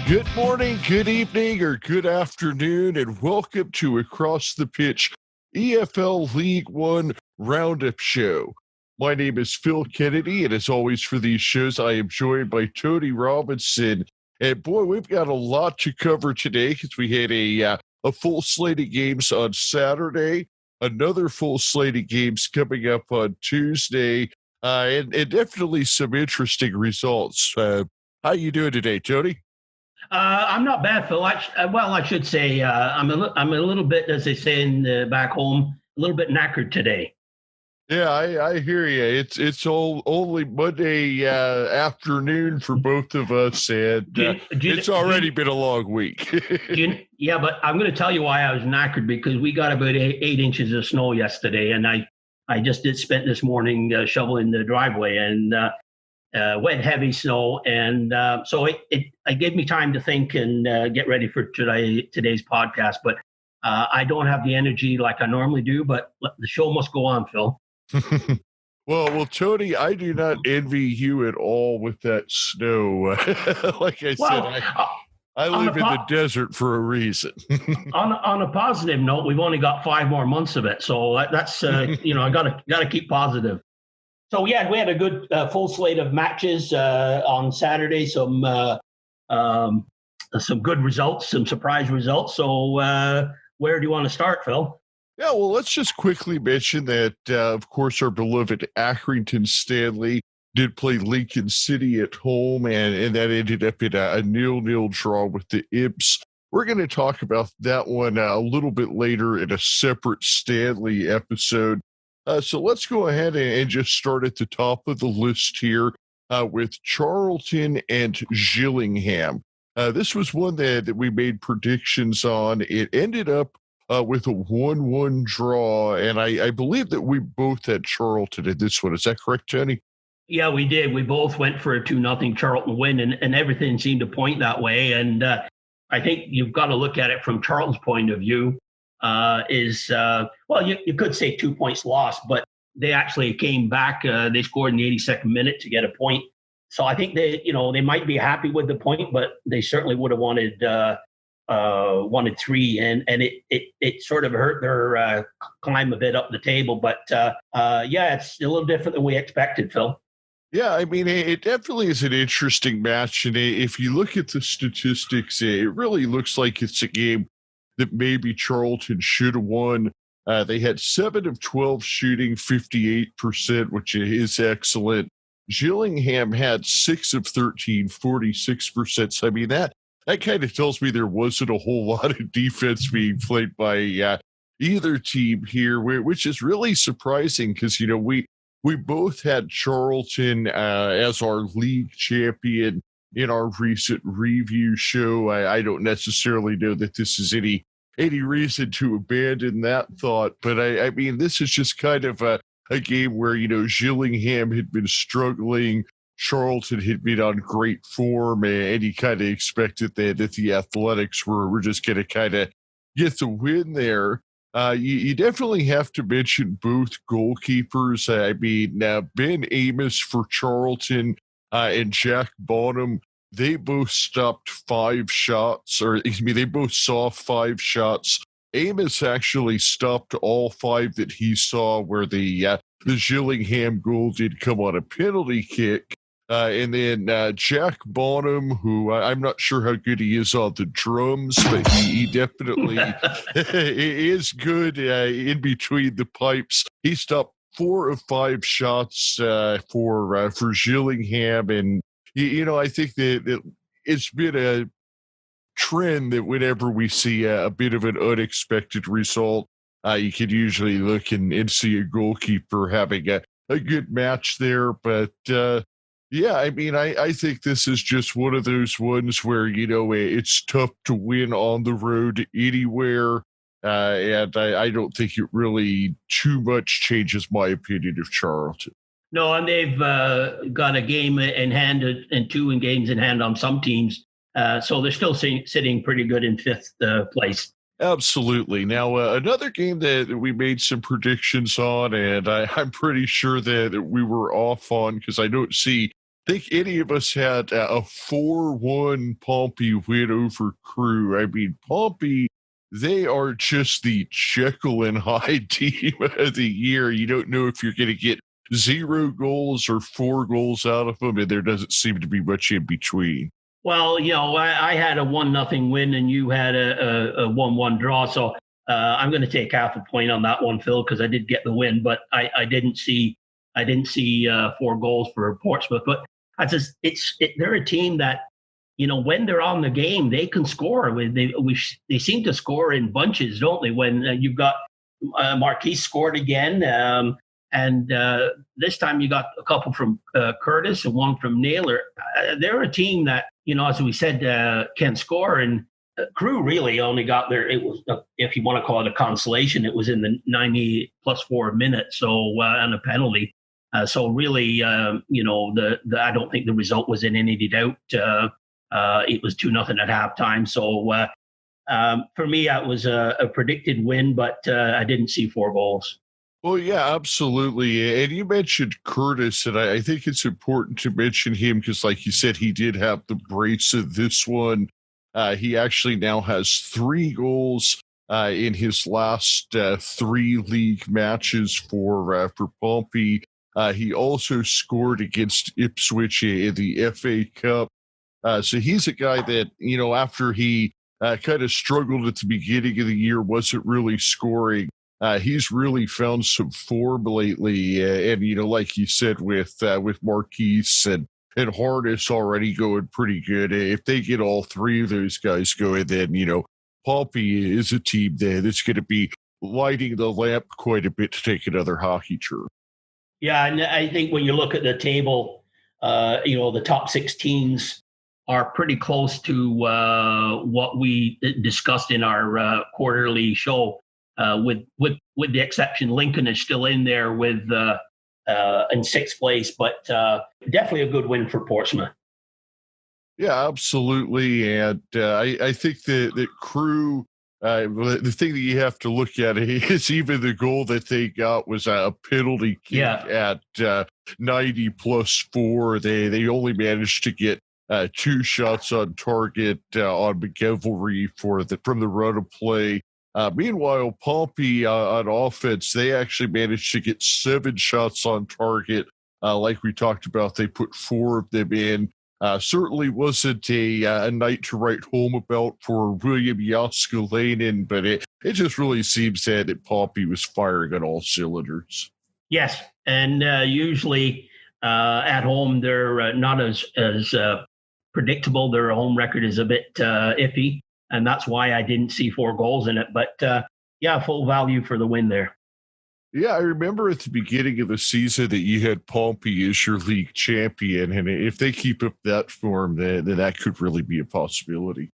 Good morning, good evening, or good afternoon, and welcome to Across the Pitch EFL League One Roundup Show. My name is Phil Kennedy, and as always for these shows, I am joined by Tony Robinson. And boy, we've got a lot to cover today because we had a full slate of games on Saturday, another full slate of games coming up on Tuesday, and definitely some interesting results. How you doing today, Tony? I'm not bad, Phil. I should say I'm a little bit, as they say back home, a little bit knackered today. Yeah, I hear you. It's only Monday afternoon for both of us, and it's already been a long week. Yeah, but I'm going to tell you why I was knackered, because we got about 8 inches of snow yesterday, and I just spent this morning shoveling the driveway, and wet, heavy snow, and so it gave me time to think and get ready for today's podcast. But I don't have the energy like I normally do, but the show must go on, Phil. Well, Tony, I do not envy you at all with that snow. Like I said, I live in the desert for a reason. on a positive note, we've only got 5 more months of it, so that's I gotta keep positive. So yeah, we had a good full slate of matches on Saturday. Some good results, some surprise results. So where do you want to start, Phil? Yeah, well, let's just quickly mention that, of course, our beloved Accrington Stanley did play Lincoln City at home, and that ended up in a 0-0 draw with the Imps. We're going to talk about that one a little bit later in a separate Stanley episode. So let's go ahead and just start at the top of the list here with Charlton and Gillingham. This was one that we made predictions on. It ended up with a 1-1 draw, and I believe that we both had Charlton in this one. Is that correct, Tony? Yeah, we did. We both went for a 2-0 Charlton win, and everything seemed to point that way. And I think you've got to look at it from Charlton's point of view. You could say 2 points lost, but they actually came back. They scored in the 82nd minute to get a point. So I think they might be happy with the point, but they certainly would have wanted 3, and it sort of hurt their climb a bit up the table. But it's a little different than we expected, Phil. Yeah, I mean, it definitely is an interesting match, and if you look at the statistics, it really looks like it's a game that maybe Charlton should have won. They had 7 of 12 shooting, 58%, which is excellent. Gillingham had 6 of 13, 46%. So, I mean, that kind of tells me there wasn't a whole lot of defense being played by either team here, which is really surprising because, we both had Charlton as our league champion in our recent review show. I don't necessarily know that this is any reason to abandon that thought, but I mean, this is just kind of a game where, Gillingham had been struggling, Charlton had been on great form, and you kind of expected that the Athletics were just going to kind of get the win there. You definitely have to mention both goalkeepers. I mean, Ben Amos for Charlton and Jack Bonham, they both stopped 5 shots, they both saw 5 shots. Amos actually stopped all 5 that he saw, where the Gillingham goal did come on a penalty kick. And then Jack Bonham, who I'm not sure how good he is on the drums, but he definitely is good in between the pipes. He stopped 4 of 5 shots for Gillingham, and I think that it's been a trend that whenever we see a bit of an unexpected result, you can usually look and see a goalkeeper having a good match there. But yeah, I mean, I think this is just one of those ones where, it's tough to win on the road anywhere. And I don't think it really too much changes my opinion of Charlton. No, and they've got a game in hand and 2 games in hand on some teams. So they're still sitting pretty good in 5th place. Absolutely. Now, another game that we made some predictions on, and I'm pretty sure that we were off on because I don't see think any of us had a 4-1 Pompey win over Crew. I mean, Pompey, they are just the Jekyll and Hyde team of the year. You don't know if you're going to get 0 goals or 4 goals out of them, and there doesn't seem to be much in between. Well, I had a 1-0 win and you had a 1-1 draw. So I'm going to take half a point on that one, Phil, because I did get the win, but I didn't see 4 goals for Portsmouth. But they're a team that, when they're on the game, they can score. They seem to score in bunches, don't they? When you've got Marquis scored again, and this time you got a couple from Curtis and one from Naylor. They're a team that, as we said, can score. And Crew really only got there. It was, if you want to call it a consolation, it was in the 90 plus 4 minutes. So on a penalty. So really, I don't think the result was in any doubt. It was 2-0 at halftime. So for me, that was a predicted win, but I didn't see 4 goals. Well, yeah, absolutely. And you mentioned Curtis, and I think it's important to mention him because, like you said, he did have the brace of this one. He actually now has 3 goals in his last 3 league matches for Pompey. He also scored against Ipswich in the FA Cup. So he's a guy that, after he kind of struggled at the beginning of the year, wasn't really scoring. He's really found some form lately. And, like you said, with Marquise and Harness already going pretty good. If they get all 3 of those guys going, then, Pompey is a team that's going to be lighting the lamp quite a bit to take another hockey tour. Yeah, and I think when you look at the table, the top 6 teams are pretty close to what we discussed in our quarterly show. With the exception, Lincoln is still in there with in 6th place, but definitely a good win for Portsmouth. Yeah, absolutely, and I think that Crew. The thing that you have to look at is even the goal that they got was a penalty kick at 90 plus 4. They only managed to get 2 shots on target on McGevelry from the run of play. Meanwhile, Pompey on offense, they actually managed to get 7 shots on target. Like we talked about, they put 4 of them in. Certainly wasn't a night to write home about for William Jaskalainen, but it just really seems that Pompey was firing on all cylinders. Yes, and usually at home they're not as predictable. Their home record is a bit iffy, and that's why I didn't see 4 goals in it. But full value for the win there. Yeah, I remember at the beginning of the season that you had Pompey as your league champion, and if they keep up that form, then that could really be a possibility.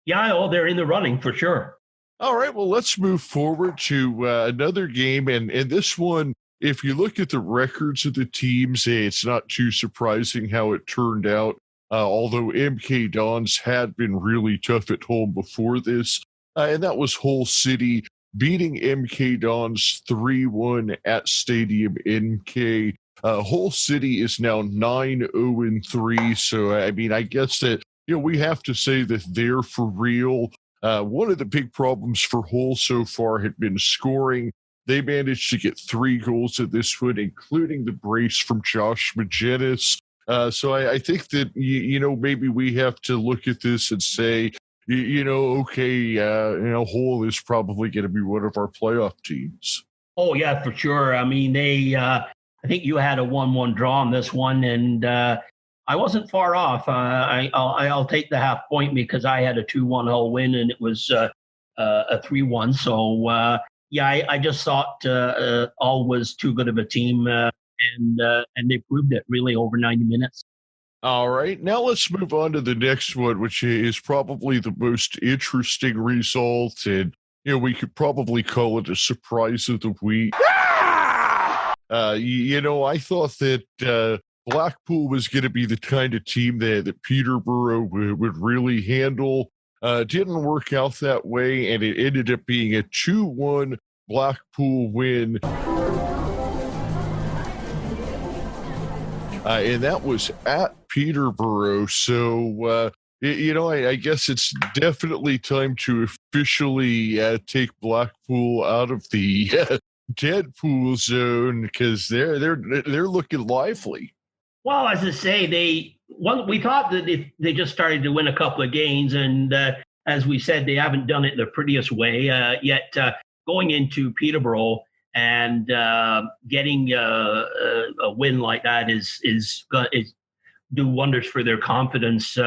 Yeah, they're in the running for sure. All right, well, let's move forward to another game, and this one, if you look at the records of the teams, it's not too surprising how it turned out, although MK Dons had been really tough at home before this, and that was Hull City beating MK Dons 3-1 at Stadium MK. Hull City is now 9-0-3. So, I mean, I guess that, we have to say that they're for real. One of the big problems for Hull so far had been scoring. They managed to get 3 goals at this one, including the brace from Josh Magennis. So I think that, maybe we have to look at this and say, Hull is probably going to be one of our playoff teams. Oh, yeah, for sure. I mean, I think you had a 1-1 draw on this one, and I wasn't far off. I'll take the half point because I had a 2-1 Hull win, and it was a 3-1. So, I just thought Hull was too good of a team, and they proved it really over 90 minutes. All right, now let's move on to the next one, which is probably the most interesting result, and we could probably call it a surprise of the week. I thought that Blackpool was going to be the kind of team that Peterborough would really handle. Didn't work out that way, and it ended up being a 2-1 Blackpool win. and that was at Peterborough. So, I guess it's definitely time to officially take Blackpool out of the Deadpool zone because they're looking lively. Well, as I say, we thought that if they just started to win a couple of games, and as we said, they haven't done it the prettiest way yet. Going into Peterborough and getting a win like that is do wonders for their confidence.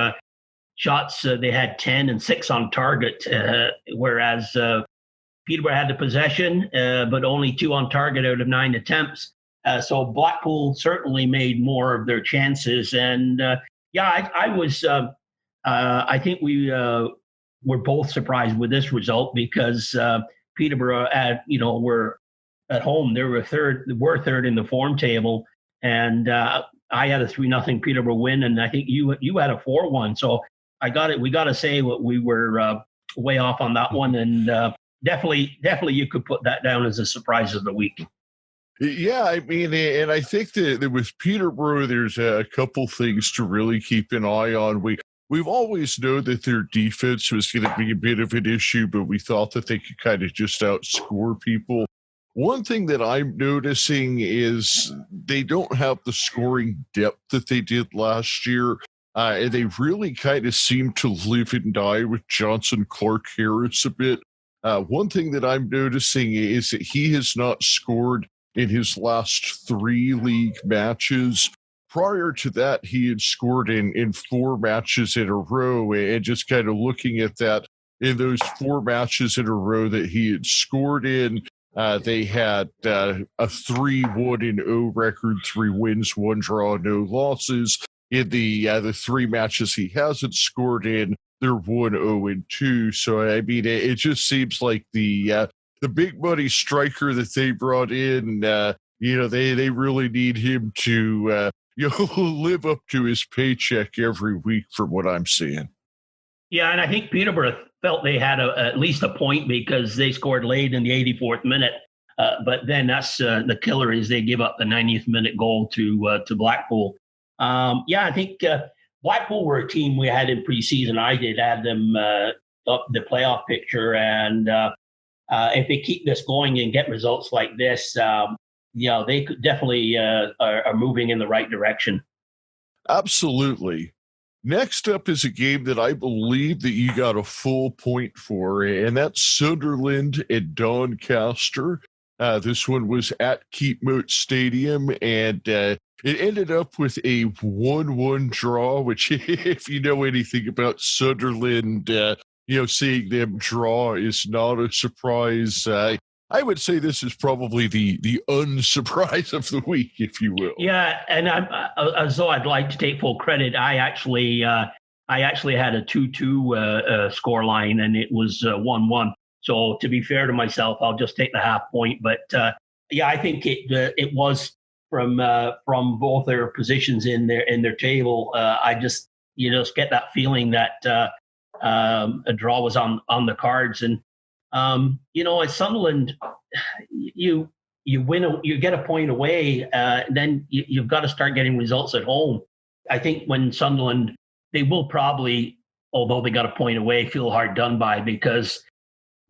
Shots they had 10 and 6 on target, whereas Peterborough had the possession, but only 2 on target out of 9 attempts. So Blackpool certainly made more of their chances, and I was. I think we were both surprised with this result because Peterborough, were at home. They were third in the form table, and I had a 3-0 Peterborough win, and I think you had a 4-1. So I got it. We got to say what we were way off on that one, and definitely you could put that down as a surprise of the week. Yeah, I mean, and I think that with Peterborough, there's a couple things to really keep an eye on. We've always known that their defense was going to be a bit of an issue, but we thought that they could kind of just outscore people. One thing that I'm noticing is they don't have the scoring depth that they did last year. And they really kind of seem to live and die with Johnson Clark Harris a bit. One thing that I'm noticing is that he has not scored in his last 3 league matches. Prior to that, he had scored in 4 matches in a row. And just kind of looking at that, in those 4 matches in a row that he had scored in, they had a 3-1-0 record, 3 wins, 1 draw, no losses. In the 3 matches he hasn't scored in, they're 1-0-2. So I mean, it just seems like the big money striker that they brought in, they really need him to live up to his paycheck every week, from what I'm seeing. Yeah, and I think Peterborough felt they had at least a point because they scored late in the 84th minute. But then that's the killer is they give up the 90th minute goal to Blackpool. I think Blackpool were a team we had in preseason. I did add them up the playoff picture, and if they keep this going and get results like this, they could definitely are moving in the right direction. Absolutely. Next up is a game that I believe that you got a full point for, and that's Sunderland and Doncaster. This one was at Keepmoat Stadium, and it ended up with a 1-1 draw, which, if you know anything about Sunderland, seeing them draw is not a surprise. I would say this is probably the unsurprise of the week, if you will. Yeah, and as though I'd like to take full credit, I actually had a 2-2 score line, and it was 1-1. So to be fair to myself, I'll just take the half point. But I think it was from both their positions in their table. I just get that feeling that a draw was on the cards. And at Sunderland, you win, you get a point away, then you've got to start getting results at home. I think when Sunderland, they will probably, although they got a point away, feel hard done by because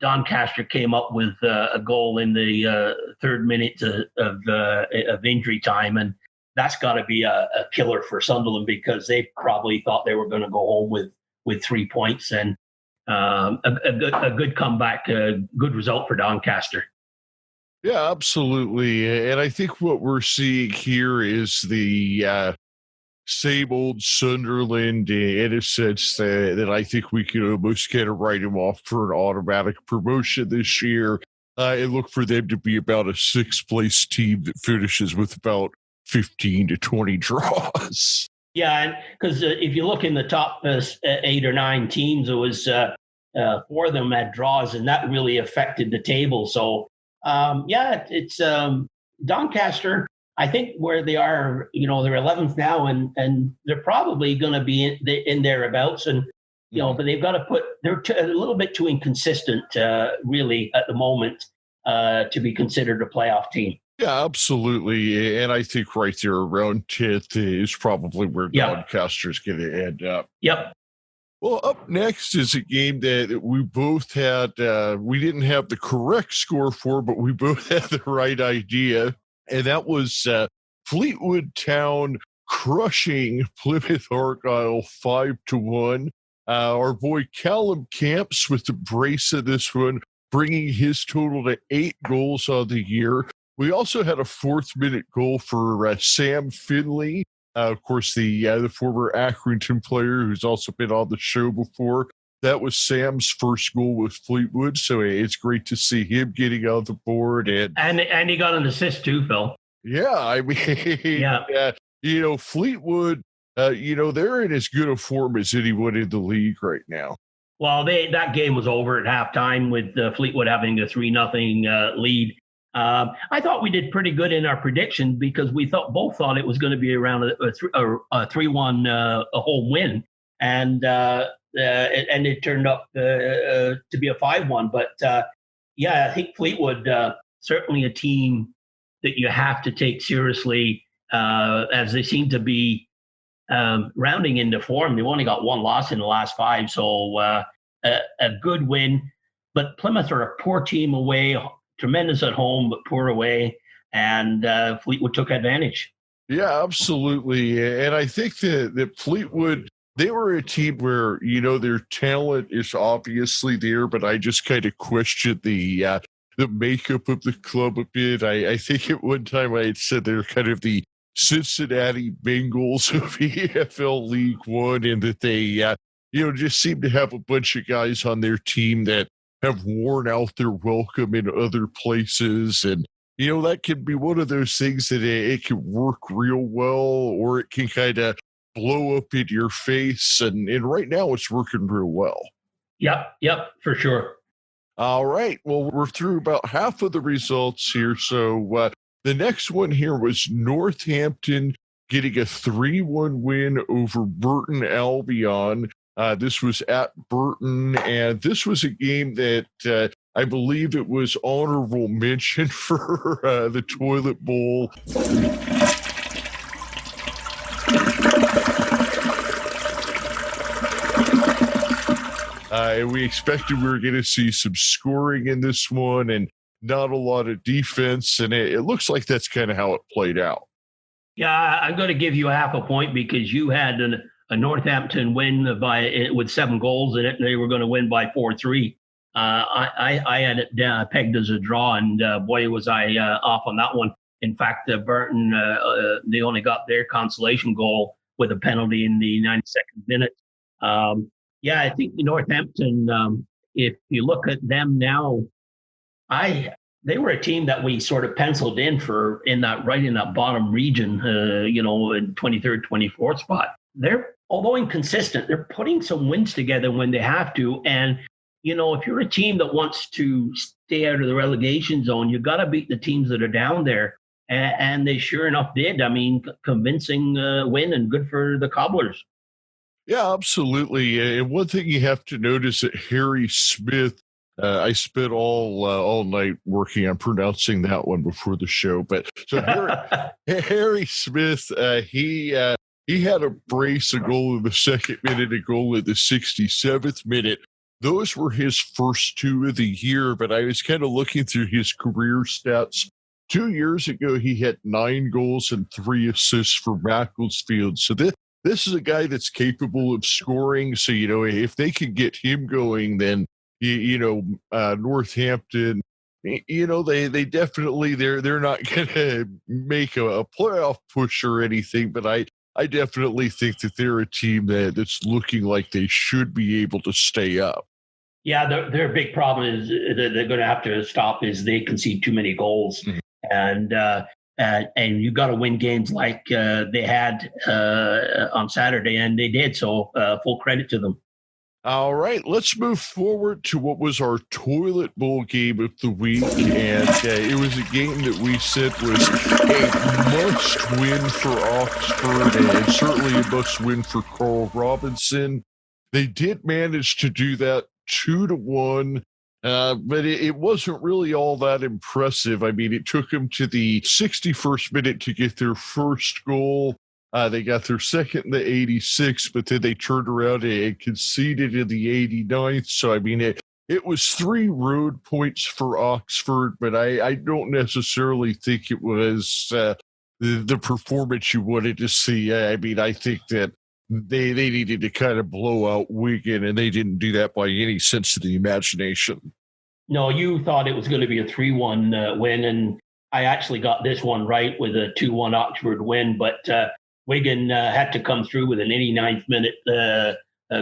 Doncaster came up with a goal in the 3rd minute of injury time, and that's got to be a killer for Sunderland because they probably thought they were going to go home with 3 points, and a good comeback, a good result for Doncaster. Yeah, absolutely. And I think what we're seeing here is the same old Sunderland in a sense that I think we can almost kind of write them off for an automatic promotion this year and look for them to be about a 6th place team that finishes with about 15 to 20 draws. Yeah, and because if you look in the top 8 or 9 teams, it was 4 of them had draws, and that really affected the table. So, it's Doncaster. I think where they are, they're 11th now, and they're probably going to be in thereabouts. And but they've got to they're a little bit too inconsistent, really, at the moment, to be considered a playoff team. Yeah, absolutely. And I think right there around 10th is probably where Yep. Doncaster's going to end up. Yep. Well, up next is a game that we both had. We didn't have the correct score for, but we both had the right idea. And that was Fleetwood Town crushing Plymouth Argyle 5-1. Our boy Callum Camps with the brace of this one, bringing his total to 8 goals on the year. We also had a 4th-minute goal for Sam Finley. Of course, the former Accrington player who's also been on the show before. That was Sam's first goal with Fleetwood, so it's great to see him getting on the board. And he got an assist too, Phil. Yeah, I mean, Fleetwood, they're in as good a form as anyone in the league right now. Well, that game was over at halftime with Fleetwood having a 3-0 lead. I thought we did pretty good in our prediction because we both thought it was going to be around a 3-1 a home win, and it turned up to be a 5-1. But I think Fleetwood certainly a team that you have to take seriously as they seem to be rounding into form. They've only got one loss in the last 5, so a good win. But Plymouth are a poor team away. Tremendous at home, but poor away, and Fleetwood took advantage. Yeah, absolutely. And I think that Fleetwood, they were a team where, their talent is obviously there, but I just kind of questioned the makeup of the club a bit. I think at one time I had said they're kind of the Cincinnati Bengals of EFL League One, and that they, just seem to have a bunch of guys on their team that have worn out their welcome in other places. And, that can be one of those things that it can work real well, or it can kind of blow up in your face. And right now it's working real well. Yep, for sure. All right. Well, we're through about half of the results here. So the next one here was Northampton getting a 3-1 win over Burton Albion. This was at Burton, and this was a game that I believe it was honorable mention for the toilet bowl. We expected we were going to see some scoring in this one and not a lot of defense, and it looks like that's kind of how it played out. Yeah, I'm going to give you half a point because you had a Northampton win with 7 goals in it, and they were going to win by 4-3. I had it pegged as a draw, and boy, was I off on that one. In fact, Burton, they only got their consolation goal with a penalty in the 92nd minute. I think the Northampton, if you look at them now, they were a team that we sort of penciled in in that bottom region, in 23rd, 24th spot. They're, although inconsistent, they're putting some wins together when they have to. And, if you're a team that wants to stay out of the relegation zone, you've got to beat the teams that are down there. And they sure enough did. I mean, convincing win and good for the Cobblers. Yeah, absolutely. And one thing you have to notice that Harry Smith, I spent all night working on pronouncing that one before the show. But so Harry Smith, he had a brace, a goal in the 2nd minute, a goal in the 67th minute. Those were his first 2 of the year, but I was kind of looking through his career stats. 2 years ago, he had 9 goals and 3 assists for Macclesfield. So this is a guy that's capable of scoring. So, if they can get him going, then, Northampton, they definitely, they're not going to make a playoff push or anything, but I definitely think that they're a team that's looking like they should be able to stay up. Yeah, their big problem is that they're going to have to stop is they concede too many goals. Mm-hmm. And you got to win games like they had on Saturday, and they did. So full credit to them. All right, let's move forward to what was our toilet bowl game of the week. And it was a game that we said was a must win for Oxford and certainly a must win for Carl Robinson. They did manage to do that 2-1. But it wasn't really all that impressive. I mean, it took them to the 61st minute to get their first goal. They got their second in the 86th, but then they turned around and conceded in the 89th. So, I mean, it was 3 road points for Oxford, but I don't necessarily think it was the performance you wanted to see. I mean, I think that they needed to kind of blow out Wigan, and they didn't do that by any sense of the imagination. No, you thought it was going to be a 3-1 win, and I actually got this one right with a 2-1 Oxford win, but Wigan had to come through with an 89th minute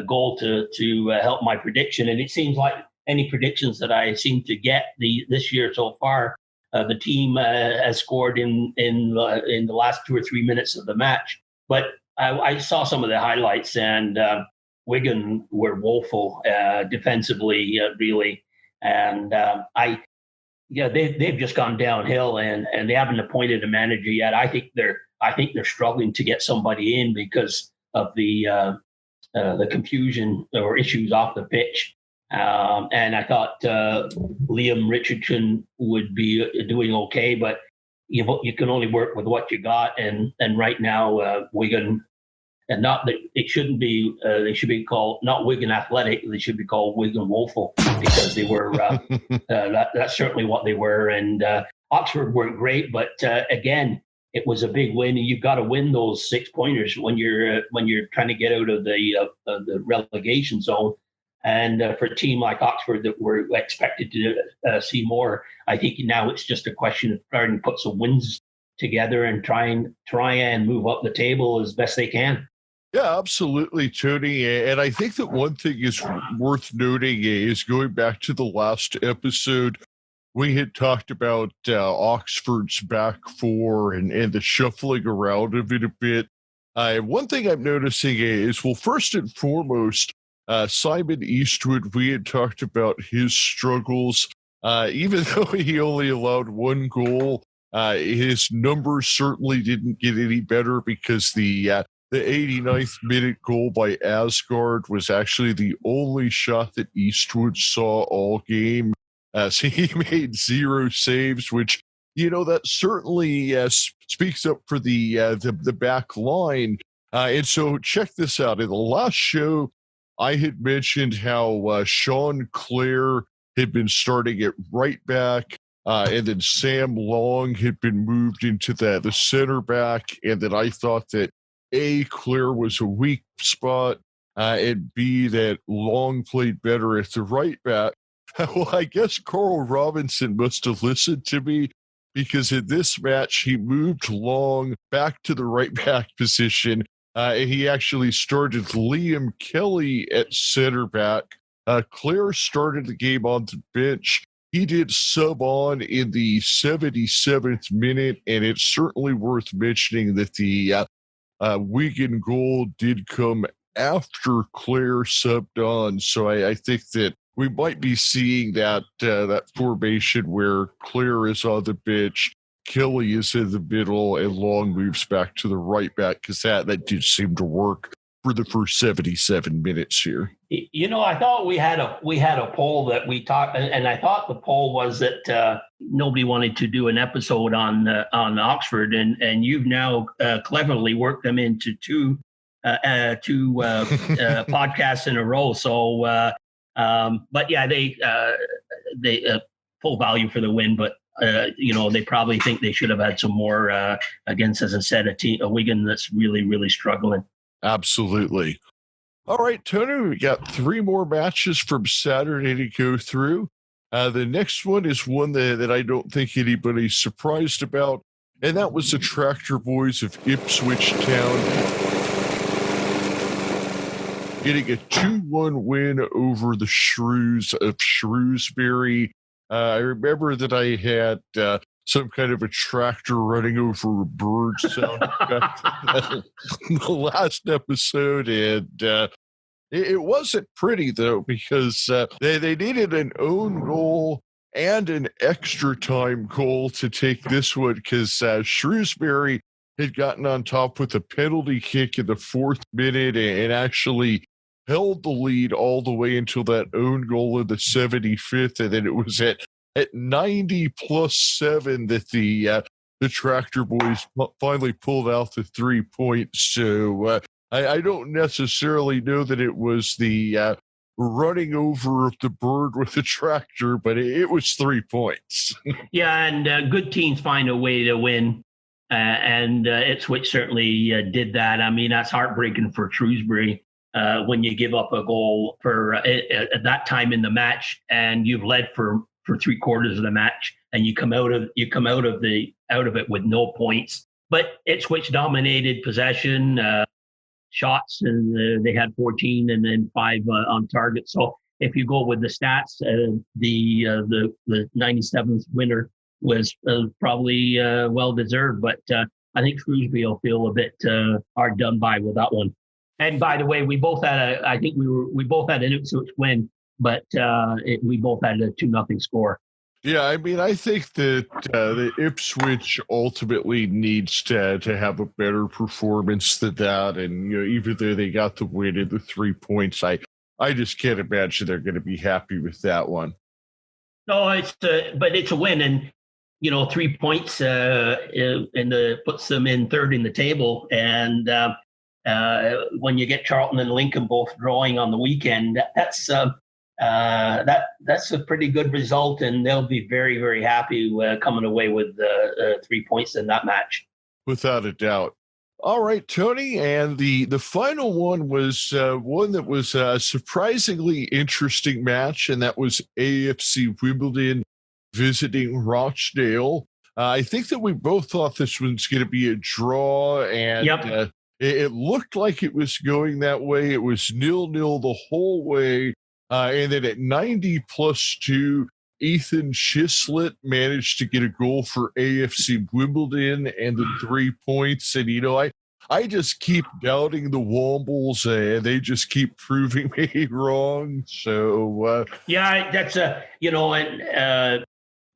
goal to help my prediction, and it seems like any predictions that I seem to get this year so far, the team has scored in the last 2 or 3 minutes of the match. But I saw some of the highlights, and Wigan were woeful defensively, really. And they've just gone downhill, and they haven't appointed a manager yet. I think they're struggling to get somebody in because of the confusion or issues off the pitch. And I thought Liam Richardson would be doing okay, but you can only work with what you got. And right now, Wigan, and not that it shouldn't be, they should be called not Wigan Athletic, they should be called Wigan Woeful, because they were, that's certainly what they were. And Oxford weren't great, but again, it was a big win, and you've got to win those 6 pointers when you're trying to get out of the relegation zone. And for a team like Oxford that were expected to see more, I think now it's just a question of starting to put some wins together and try and move up the table as best they can. Yeah, absolutely, Tony. And I think that one thing is worth noting is going back to the last episode, we had talked about Oxford's back four and the shuffling around of it a bit. One thing I'm noticing is, well, first and foremost, Simon Eastwood, we had talked about his struggles. Even though he only allowed 1 goal, his numbers certainly didn't get any better, because the 89th minute goal by Asgard was actually the only shot that Eastwood saw all game. So he made 0 saves, which, that certainly speaks up for the back line. And so check this out. In the last show, I had mentioned how Sean Clare had been starting at right back, and then Sam Long had been moved into the center back, and that I thought that A, Clare was a weak spot, and B, that Long played better at the right back. Well, I guess Carl Robinson must have listened to me, because in this match, he moved Long back to the right back position, and he actually started Liam Kelly at center back. Clare started the game on the bench. He did sub on in the 77th minute, and it's certainly worth mentioning that the Wigan goal did come after Clare subbed on. So I think that we might be seeing that formation where Clare is on the bench, Kelly is in the middle, and Long moves back to the right back, because that did seem to work for the first 77 minutes here. I thought we had a poll that we talked, and I thought the poll was that nobody wanted to do an episode on Oxford, and you've now cleverly worked them into two podcasts in a row. So, but yeah, they full value for the win, but they probably think they should have had some more against, as I said, a Wigan that's really, really struggling. Absolutely. All right, Tony, we got 3 more matches from Saturday to go through. The next one is one that I don't think anybody's surprised about, and that was the Tractor Boys of Ipswich Town getting a 2-1 win over the Shrews of Shrewsbury. I remember that I had some kind of a tractor running over a bird sound effect in the last episode, and it wasn't pretty, though, because they needed an own goal and an extra time goal to take this one, because Shrewsbury had gotten on top with a penalty kick in the 4th minute and actually held the lead all the way until that own goal in the 75th, and then it was at 90 plus 7 that the Tractor Boys finally pulled out the 3 points. So I don't necessarily know that it was the running over of the bird with the tractor, but it was 3 points. Yeah, and good teams find a way to win. And Ipswich certainly did that. I mean, that's heartbreaking for Shrewsbury when you give up a goal for at that time in the match, and you've led for 3/4 of the match, and you come out of it with no points. But Ipswich dominated possession, shots, and they had 14 and then 5 on target. So if you go with the stats, the 97th winner was probably well deserved, but I think Shrewsbury will feel a bit hard done by with that one. And by the way, we both had we both had an Ipswich win, but we both had a 2-0 score. Yeah, I mean, I think that the Ipswich ultimately needs to have a better performance than that, and even though they got the win and the 3 points, I just can't imagine they're going to be happy with that one. No, but it's a win, and 3 points puts them in third in the table. And when you get Charlton and Lincoln both drawing on the weekend, that's a pretty good result, and they'll be very, very happy coming away with 3 points in that match. Without a doubt. All right, Tony, and the final one was one that was a surprisingly interesting match, and that was AFC Wimbledon visiting Rochdale. I think that we both thought this one's going to be a draw, and yep. It looked like it was going that way. It was 0-0 the whole way, and then at 90 plus 2, Ethan Chislett managed to get a goal for AFC Wimbledon and the 3 points. And, I just keep doubting the Wombles, and they just keep proving me wrong. So, yeah, that's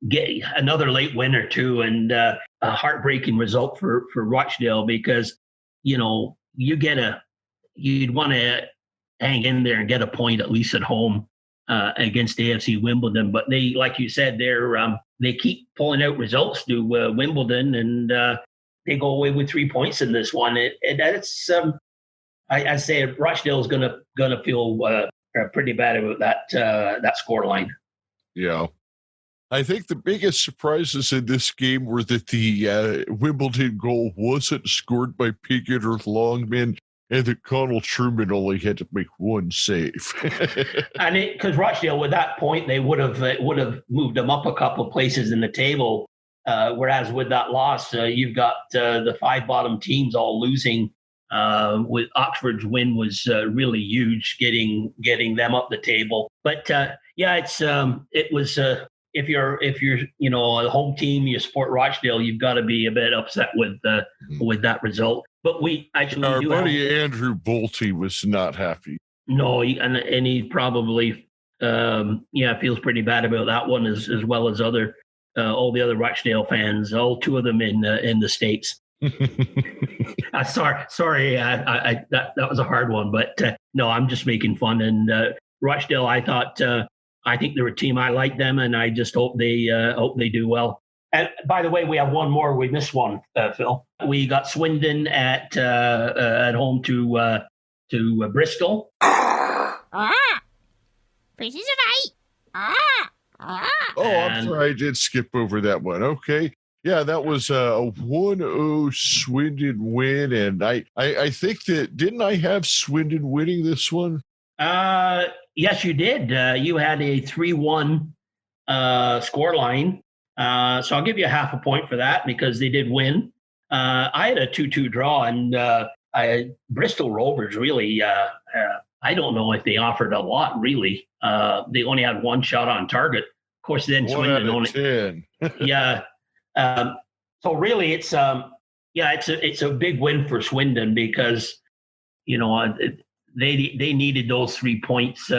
get another late winner too, and a heartbreaking result for Rochdale, because, you'd want to hang in there and get a point at least at home against AFC Wimbledon, but they, like you said, they keep pulling out results to Wimbledon, and they go away with 3 points in this one. I say Rochdale is gonna feel pretty bad about that score line. Yeah. I think the biggest surprises in this game were that the Wimbledon goal wasn't scored by Piggott or Longman, and that Connell Truman only had to make one save. And because Rochdale, with that point, they would have moved them up a couple of places in the table. Whereas with that loss, you've got the 5 bottom teams all losing. With Oxford's win was really huge, getting them up the table. But it was. If you're a home team, you support Rochdale, you've got to be a bit upset with that result. But we actually our buddy Andrew Bolte was not happy. No, and he probably feels pretty bad about that one, as well as all the other Rochdale fans, all 2 of them in the States. Sorry, that was a hard one, but no, I'm just making fun. And Rochdale, I think they're a team. I like them, and I just hope they do well. And by the way, we have one more. We missed one, Phil. We got Swindon at home to Bristol. Pieces of 8. I'm sorry, I did skip over that one. Okay. Yeah, that was a 1-0 Swindon win, and I think that, didn't I have Swindon winning this one? Yes, you did. You had a 3-1 score line. So I'll give you half a point for that, because they did win. I had a 2-2 draw, and Bristol Rovers really, I don't know if they offered a lot, really. They only had 1 shot on target. Of course, then Swindon only 10. Yeah. So really, it's a big win for Swindon, because they needed those 3 points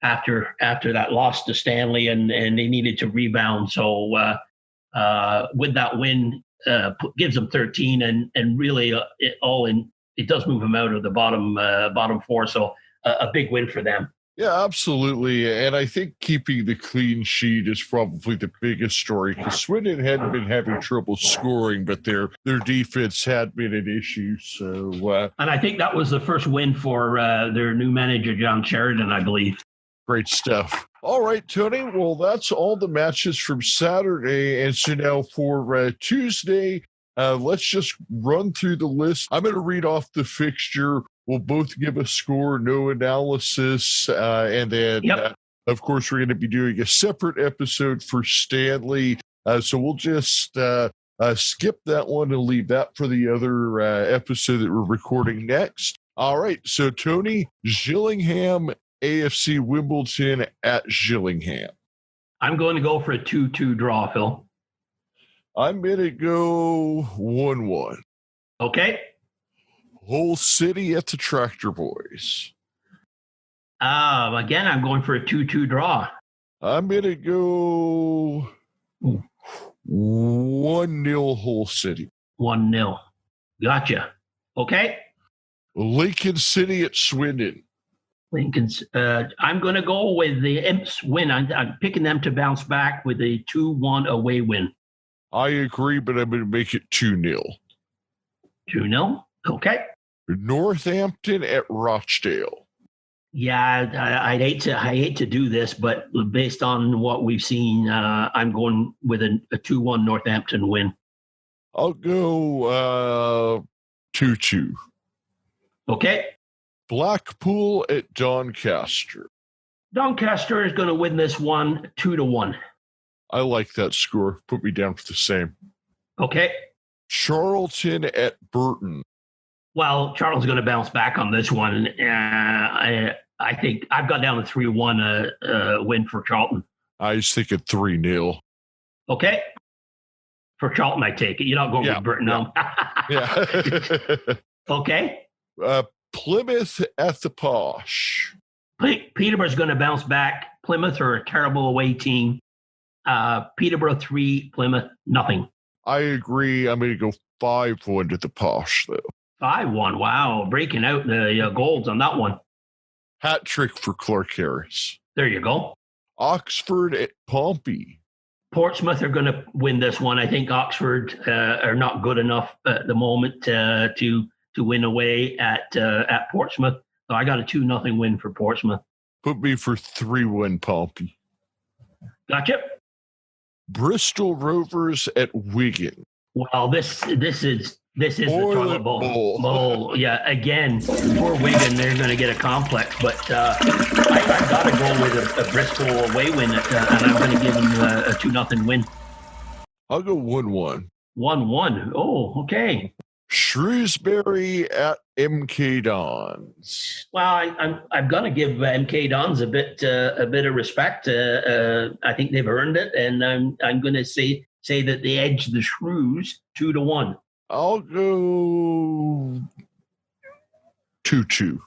after that loss to Stanley, and they needed to rebound. So with that win, gives them 13, and really it does move them out of the bottom 4. So a big win for them. Yeah, absolutely. And I think keeping the clean sheet is probably the biggest story because Swindon hadn't been having trouble scoring, but their defense had been an issue. So, and I think that was the first win for their new manager, John Sheridan, I believe. Great stuff. All right, Tony. Well, that's all the matches from Saturday. And so now for Tuesday, let's just run through the list. I'm going to read off the fixture. We'll both give a score, no analysis. And then, of course, we're going to be doing a separate episode for Stanley. So we'll just skip that one and leave that for the other episode that we're recording next. All right. So, Tony, Gillingham, AFC Wimbledon at Gillingham. I'm going to go for a 2-2 draw, Phil. I'm going to go 1-1. Okay. Hull City at the Tractor Boys. Again, I'm going for a 2-2 draw. I'm going to go 1-0 Hull City. 1-0. Gotcha. Okay. Lincoln City at Swindon. Lincoln's. I'm going to go with the Imps win. I'm picking them to bounce back with a 2-1 away win. I agree, but I'm going to make it 2-0. 2-0. Okay. Northampton at Rochdale. Yeah, I hate to do this, but based on what we've seen, I'm going with a 2-1 Northampton win. I'll go 2-2. Okay. Blackpool at Doncaster. Doncaster is going to win this one 2-1. I like that score. Put me down for the same. Okay. Charlton at Burton. Well, Charlton's going to bounce back on this one. I think I've got down to 3-1 win for Charlton. I was thinking 3-0. Okay. For Charlton, I take it. You're not going with Burton now. Yeah. Okay. Plymouth at the Posh. Peterborough's going to bounce back. Plymouth are a terrible away team. Peterborough 3, Plymouth nothing. I agree. I'm going to go 5-1 to the Posh, though. 5-1. Wow. Breaking out the goals on that one. Hat trick for Clark Harris. There you go. Oxford at Pompey. Portsmouth are going to win this one. I think Oxford are not good enough at the moment to win away at Portsmouth. So I got a 2-0 win for Portsmouth. Put me for 3-1 Pompey. Gotcha. Bristol Rovers at Wigan. Well, this is the toilet bowl. Yeah, again, for Wigan, they're going to get a complex. But I've got to go with a Bristol away win, and I'm going to give them a 2-0 win. I'll go 1-1. 1-1. Oh, okay. Shrewsbury at MK Dons. Well, I'm going to give MK Dons a bit of respect. I think they've earned it, and I'm going to say that they edge the Shrews 2-1. I'll go 2-2.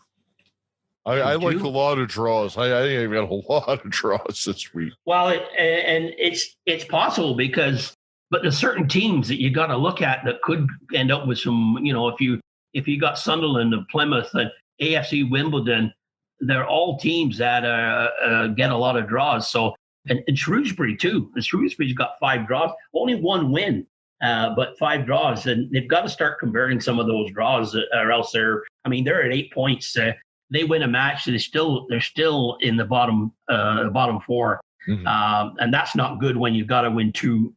I like a lot of draws. I think I've got a lot of draws this week. Well, it's possible but there's certain teams that you got to look at that could end up with some. If you got Sunderland and Plymouth and AFC Wimbledon, they're all teams that get a lot of draws. So and Shrewsbury too. And Shrewsbury's got 5 draws, only 1 win. But 5 draws, and they've got to start converting some of those draws, or else they're at 8 points. They win a match, they're still in the bottom 4, and that's not good when you've got to win two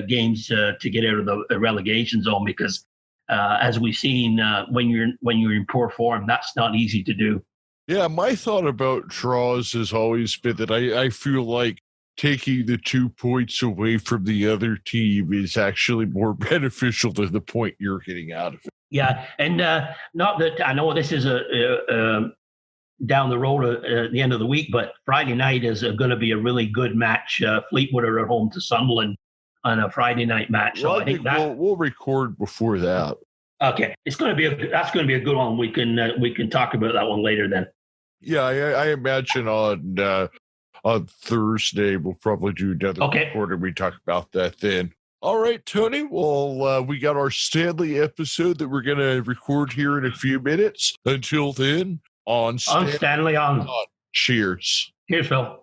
games to get out of the relegation zone. Because as we've seen, when you're in poor form, that's not easy to do. Yeah, my thought about draws has always been that I feel like taking the 2 points away from the other team is actually more beneficial than the point you're getting out of it. Yeah, and not that I know this is a down the road at the end of the week, but Friday night is going to be a really good match. Fleetwood are at home to Sunderland on a Friday night match. So well, I think we'll record before that. Okay, that's going to be a good one. We can talk about that one later then. Yeah, I imagine on Thursday we'll probably do another recording. We talk about that then. All right, Tony. Well, we got our Stanley episode that we're going to record here in a few minutes. Until then, On On Stanley on. Cheers. Here's Phil.